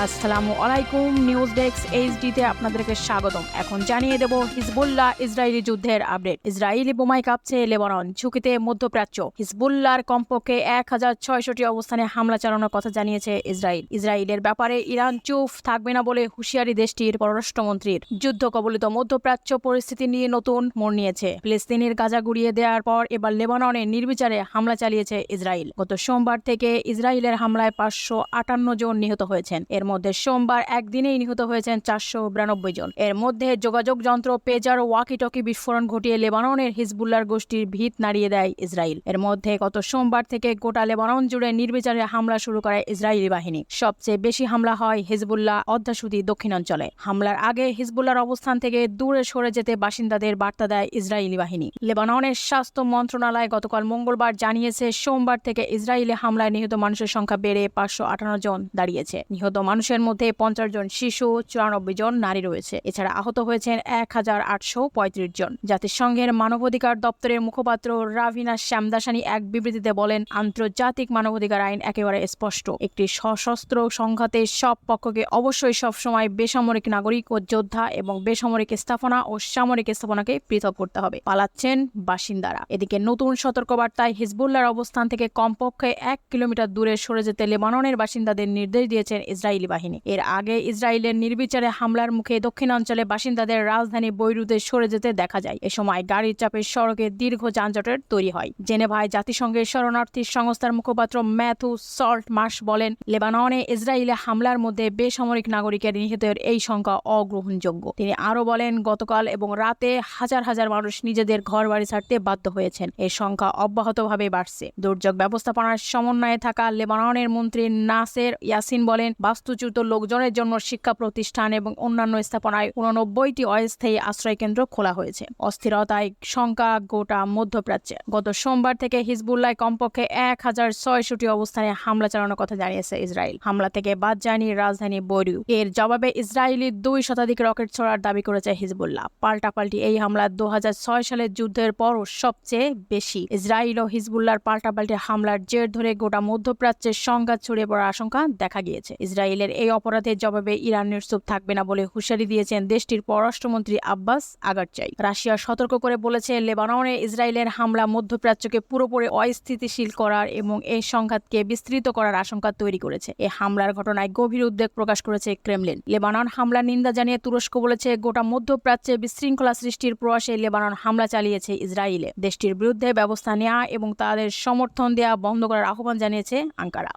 আসসালামু আলাইকুম। News desk এইচডিতে আপনাদেরকে স্বাগতম। এখন জানিয়ে দেব হিজবুল্লাহ ইসরায়েলি যুদ্ধের আপডেট। ইসরায়েলি বোমায় কাঁপছে লেবানন, ঝুঁকিতে মধ্যপ্রাচ্য। হিজবুল্লাহর কমপক্ষে ১,৬৬০টি অবস্থানে হামলা চালানোর কথা জানিয়েছে ইসরায়েল। ইসরায়েলের ব্যাপারে ইরান চুপ থাকবে না বলে হুঁশিয়ারি দেশটির পররাষ্ট্রমন্ত্রীর। যুদ্ধ কবলিত মধ্যপ্রাচ্য পরিস্থিতি নিয়ে নতুন মোড় নিয়েছে। ফিলিস্তিনের গাজা গুড়িয়ে দেওয়ার পর এবার লেবাননে নির্বিচারে হামলা চালিয়েছে ইসরায়েল। গত সোমবার থেকে ইসরায়েলের হামলায় ৫৫৮ জন নিহত হয়েছেন। এর মধ্যে সোমবার একদিনেই নিহত হয়েছেন ৪৯২ জন। এর মধ্যে যোগাযোগ যন্ত্র, পেজার, ওয়াকিটকি বিস্ফোরণ ঘটিয়ে লেবাননের হিজবুল্লাহর গোষ্ঠীর ভিত নাড়িয়ে দেয় ইসরায়েল। এর মধ্যে গত সোমবার থেকে গোটা লেবানন জুড়ে নির্বিচারে হামলা শুরু করে ইসরায়েলি বাহিনী। সবচেয়ে বেশি হামলা হয় হিজবুল্লাহ অধ্যাশুতি দক্ষিণাঞ্চলে। হামলার আগে হিজবুল্লাহর অবস্থান থেকে দূরে সরে যেতে বাসিন্দাদের বার্তা দেয় ইসরায়েলি বাহিনী। লেবাননের স্বাস্থ্য মন্ত্রণালয় গতকাল মঙ্গলবার জানিয়েছে, সোমবার থেকে ইসরায়েলি হামলায় নিহত মানুষের সংখ্যা বেড়ে ৫৫৮ জন দাঁড়িয়েছে। নিহত মানুষের মধ্যে ৫০ জন শিশু, ৯৪ জন নারী রয়েছে। এছাড়া আহত হয়েছেন ১,৮৩৫ জন। জাতিসংঘের মানবাধিকার দপ্তরের মুখপাত্র রাভিনা শ্যামদাসানি এক বিবৃতিতে বলেন, আন্তর্জাতিক মানবাধিকার আইন একেবারে স্পষ্ট। একটি সশস্ত্র সংঘাতে সব পক্ষকে অবশ্যই সবসময় বেসামরিক নাগরিক ও যোদ্ধা এবং বেসামরিক স্থাপনা ও সামরিক স্থাপনাকে পৃথক করতে হবে। পালাচ্ছেন বাসিন্দারা। এদিকে নতুন সতর্কবার্তায় হিজবুল্লাহর অবস্থান থেকে কমপক্ষে ১ কিলোমিটার দূরে সরে যেতে লেবাননের বাসিন্দাদের নির্দেশ দিয়েছেন ইসরায়েলি বাহিনী। এর আগে ইসরায়েলের নির্বিচারে হামলার মুখে দক্ষিণাঞ্চলে বাসিন্দাদের রাজধানী বৈরুতে সরে যেতে দেখা যায়। এ সময় গাড়ির চাপে সড়কে দীর্ঘ যানজটের তৈরি হয়। জেনেভায় জাতিসংঘের শরণার্থী সংস্থার মুখপাত্র ম্যাথু সল্ট মার্শ বলেন, লেবাননে ইসরায়েলি হামলার মধ্যে বেসামরিক নাগরিকের নিহতের এই সংখ্যা অগ্রহণযোগ্য। তিনি আরও বলেন, গতকাল এবং রাতে হাজার হাজার মানুষ নিজেদের ঘরবাড়ি ছাড়তে বাধ্য হয়েছেন। এর সংখ্যা অব্যাহতভাবে বাড়ছে। দুর্যোগ ব্যবস্থাপনার সমন্বয়ে থাকা লেবাননের মন্ত্রী নাসের ইয়াসিন বলেন, বাস্তুচ্যুত লোকজনের জন্য শিক্ষা প্রতিষ্ঠান এবং অন্যান্য স্থাপনায় ৮৯টি অস্থায়ী আশ্রয়কেন্দ্র খোলা হয়েছে। অস্থিরতায় সংখ্যা গোটা মধ্যপ্রাচ্যে। গত সোমবার থেকে হিজবুল্লাহ কমপক্ষে ১,৬৬০টি অবস্থানে হামলা চালানোর কথা জানিয়েছে ইসরায়েল। হামলা থেকে বাদ যায়নি রাজধানী বৈরুত। এর জবাবে ইসরায়েলি ২ শতাধিক রকেট ছোড়ার দাবি করেছে হিজবুল্লাহ। পাল্টাপাল্টি এই হামলা ২০০৬ সালের যুদ্ধের পরও সবচেয়ে বেশি। ইসরায়েল ও হিজবুল্লাহর পাল্টাপাল্টি হামলার জের ধরে গোটা মধ্যপ্রাচ্যের সংঘাত ছড়িয়ে পড়ার আশঙ্কা দেখা গিয়েছে। ইসরায়েলের এই অপরাধের জবাবে ইরান নিশ্চুপ থাকবে না বলে হুঁশিয়ারি দিয়েছেন দেশটির পররাষ্ট্রমন্ত্রী আব্বাস আগারচাই। রাশিয়া সতর্ক করে বলেছে, লেবাননে ইসরায়েলের হামলা মধ্যপ্রাচ্যকে পুরোপুরি অস্থিতিশীল করার এবং এই সংঘাতকে বিস্তৃত করার আশঙ্কা তৈরি করেছে। এই হামলার ঘটনায় গভীর উদ্বেগ প্রকাশ করেছে ক্রেমলিন। লেবানন হামলার নিন্দা জানিয়ে তুরস্ক বলেছে, গোটা মধ্যপ্রাচ্যে বিশৃঙ্খলা সৃষ্টির প্রয়াসে লেবানন হামলা চালিয়েছে ইসরায়েলে। দেশটির বিরুদ্ধে ব্যবস্থা নেওয়া এবং তাদের সমর্থন দেওয়া বন্ধ করার আহ্বান জানিয়েছে আঙ্কারা।